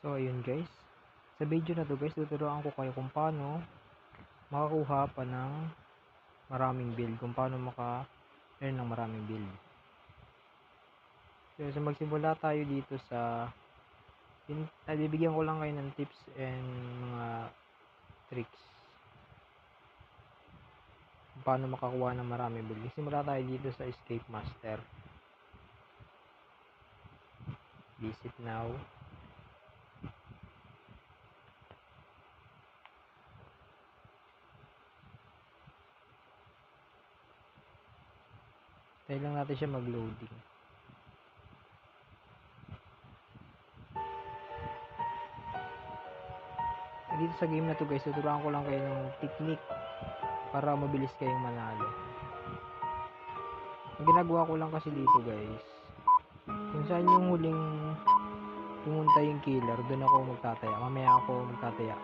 So ayun guys, sa video na to guys, tuturuan ko kayo kung paano makakuha pa ng maraming build, kung paano maka-earn ng maraming build. So magsimula tayo dito sa bibigyan ko lang kayo ng tips and mga tricks kung paano makakuha ng maraming build. Simula tayo dito sa Escape Master. Visit now. Tayo lang natin siya mag-loading. Dito sa game na to guys, tuturuan ko lang kayo ng technique para mabilis kayong manalo. Ang ginagawa ko lang kasi dito guys, kung saan yung huling pumunta yung killer, doon ako magtataya. Mamaya ako magtataya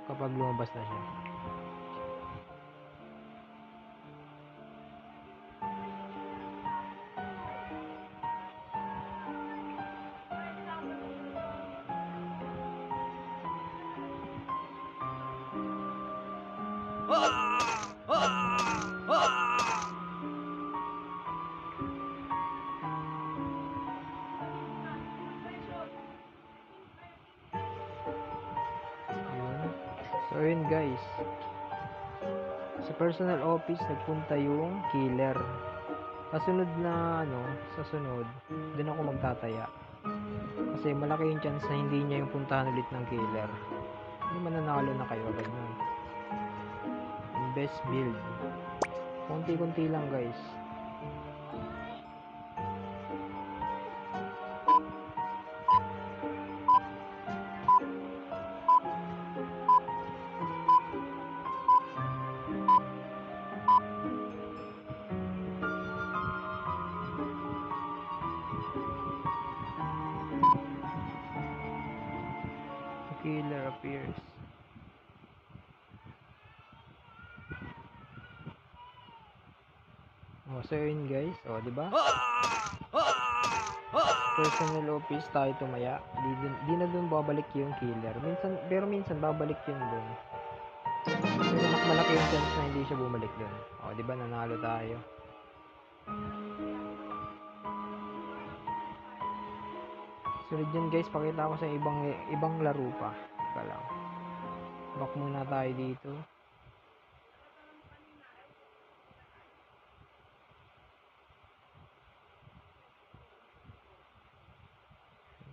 kapag lumabas na siya. So yun guys, sa personal office nagpunta yung killer. Sa sunod doon ako magtataya. Kasi malaki yung chance na hindi niya yung puntahan ulit ng killer. Hindi mananalo na kayo agad nun. Best build. Konti-konti lang guys. Killer appears. So yun guys, di ba? Personal office tayo tumaya. Di na dun babalik yung killer. Minsan babalik yun dun. Pero mas malaki yung chance na hindi siya bumalik dun. Di ba nanalo tayo? Sunod yan guys, pakita ko sa ibang laro pa. Teka lang. Back muna tayo dito.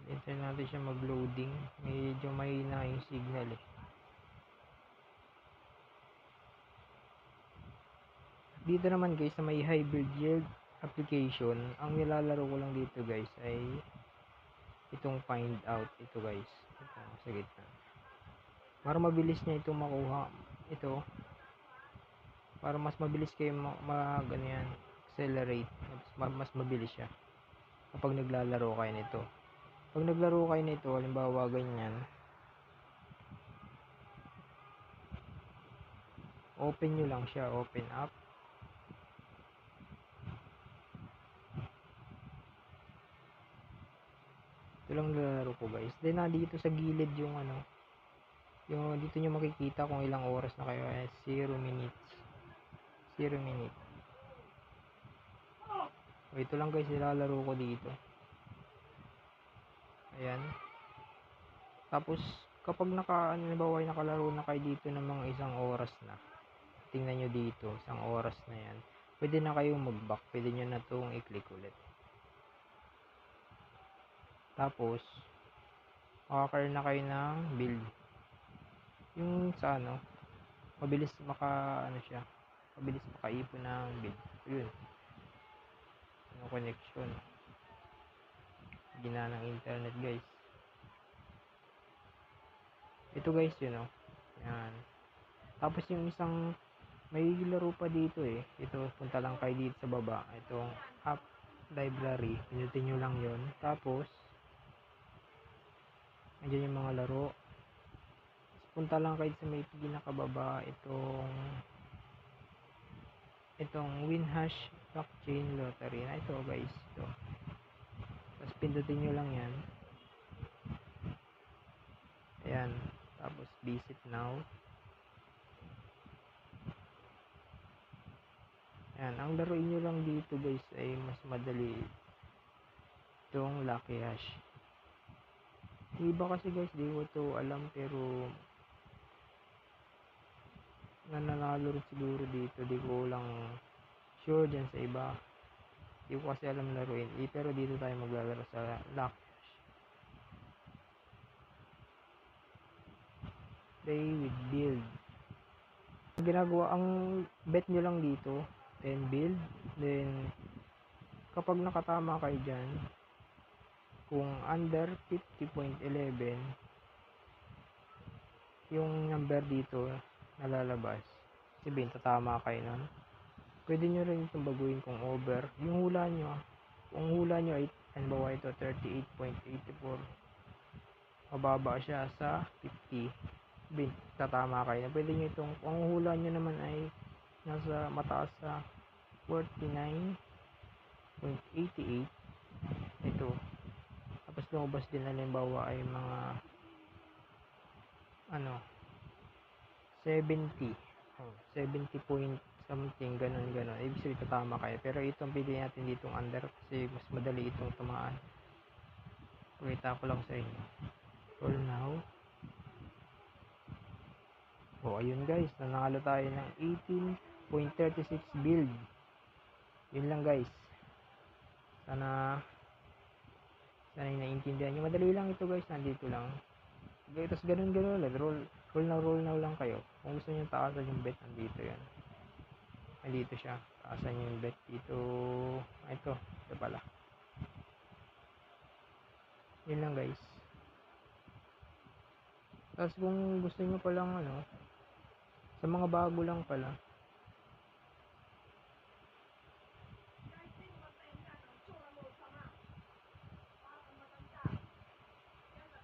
Hintay natin siya mag-loading. Medyo mahina yung signal eh. Dito naman guys, sa may hybrid yield application, ang nilalaro ko lang dito guys ay itong find out. Ito guys. Ito, sa gitna. Para mabilis niya itong makuha. Ito. Para mas mabilis kayo ganyan, accelerate. Mas mabilis siya kapag naglalaro kayo nito. Pag naglaro kayo nito, halimbawa ganyan, open nyo lang siya, open up. Ito lang lalaro ko guys. Then dito sa gilid yung yung dito nyo makikita kung ilang oras na kayo. 0 minutes. 0 minute. Ito lang guys, nilalaro ko dito. Ayan. Tapos kapag nakalaro na kayo dito ng mga isang oras na, tingnan nyo dito, isang oras na yan, pwede na kayong mag-back. Pwede nyo na itong i-click ulit. Tapos makaka-earn na kayo ng build. Yung sa mabilis mabilis makaipon ng build. Yun. Yung connection. Gina ng internet guys. Ito guys yun Yan. Tapos yung isang may laro pa dito eh. Ito, punta lang kayo dito sa baba. Itong app library. Pinutin nyo lang yon. Tapos andyan yung mga laro. Punta lang kayo sa may pinakababa. Itong Winhash Blockchain Lottery. Ito guys. Ito. Tapos pindutin nyo lang yan. Ayan. Tapos visit now. Ayan. Ang laruin nyo lang dito guys ay mas madali itong Lucky Hash. Iba kasi guys, di ko to alam, pero nananalo rin siguro dito. Di ko lang sure dyan sa iba. Di ko kasi alam laruin. Pero dito tayo maglalaro sa Lucky Hash. Play with build. Ginagawa, ang bet nyo lang dito, 10 build. Then, kapag nakatama kayo dyan, kung under 50.11, yung number dito nalalabas. Sabihin, tatama kayo nun. Pwede nyo rin itong baguhin kung over. Yung hula nyo, kung hula nyo ay, halimbawa ito, 38.84, mababa siya sa 50, tatama kayo. Pwede nyo itong, kung hula nyo naman ay nasa mataas sa 49.88, ito. Tapos lumabas din, halimbawa ay mga ano 70, 70 point something, ganun ganun, ibig sabihin tatama kayo. Pero itong pili natin ditong under kasi mas madali itong tumaan. Pakita ko lang sa inyo. Roll now. Ayun guys, nanalo tayo ng 18.36 build. Yun lang guys, sana yung naiintindihan nyo. Madali lang ito guys, nandito lang. Okay, tapos ganun lang, roll now lang kayo. Kung gusto nyo taasan yung bet, nandito yan. Nandito siya, taasan yung bet dito. Ito pala. Yun lang guys. Tapos kung gusto nyo palang sa mga bago lang pala,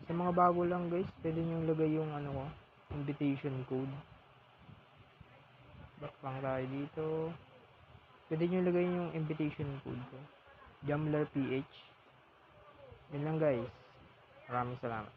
sa mga bago lang guys, pwede nyo lagay yung ko, invitation code. Back lang tayo dito. Pwede nyo lagay yung invitation code ko, Jamler PH. Yun lang guys. Maraming salamat.